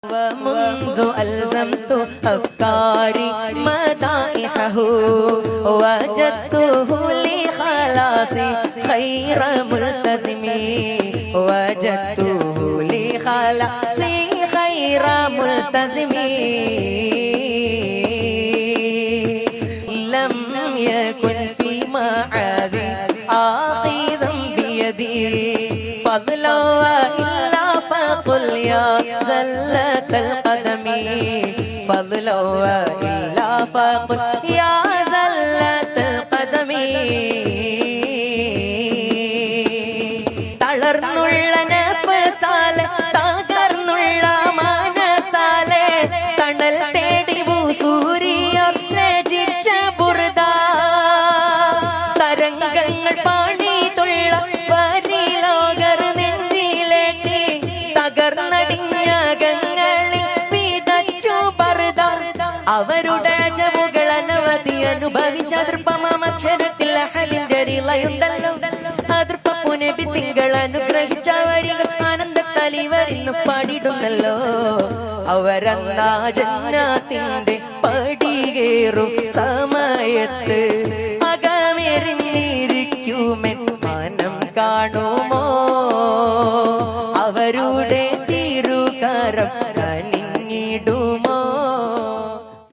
ومنذ ألزمت أفكاري مدائحه وجدته لخلاصي خير ملتزم وجدته لخلاصي خير ملتزم لم يكن في معاذي آخذا بيدي فضلا وإلا فقل يا زلة القدم فضلا وإلا فقل يا زلة القدم തളർന്നുള്ള നഫ്സാലെ തകർന്നുള്ള മനസാലെ തണൽ തേടി സൂര്യ രചിച്ച ബുർദ തരംഗങ്ങൾ പാണിതുള്ള പരിലോകർ നെഞ്ചിലേറ്റി തകർന്നടിഞ്ഞകങ്ങളിൽ വിതച്ചു ബർദ അവരുടെ ജമുകൾ അനവധി അനുഭവിച്ച അതൃപ്പമാമക്ഷരത്തിൽ അഹലിന്റെ റിളയുണ്ടല്ലോ അതൃപ്പുനബി തിങ്കൾ അനുഗ്രഹിച്ച വരികൾ ആനന്ദത്തലിവരിന്ന് പാടിടുന്നല്ലോ അവരന്നാ ജന്നാത്തിന്റെ പടികേറും സമയത്ത് അകമെറിഞ്ഞിരിക്കുമെൻ മനം കാണും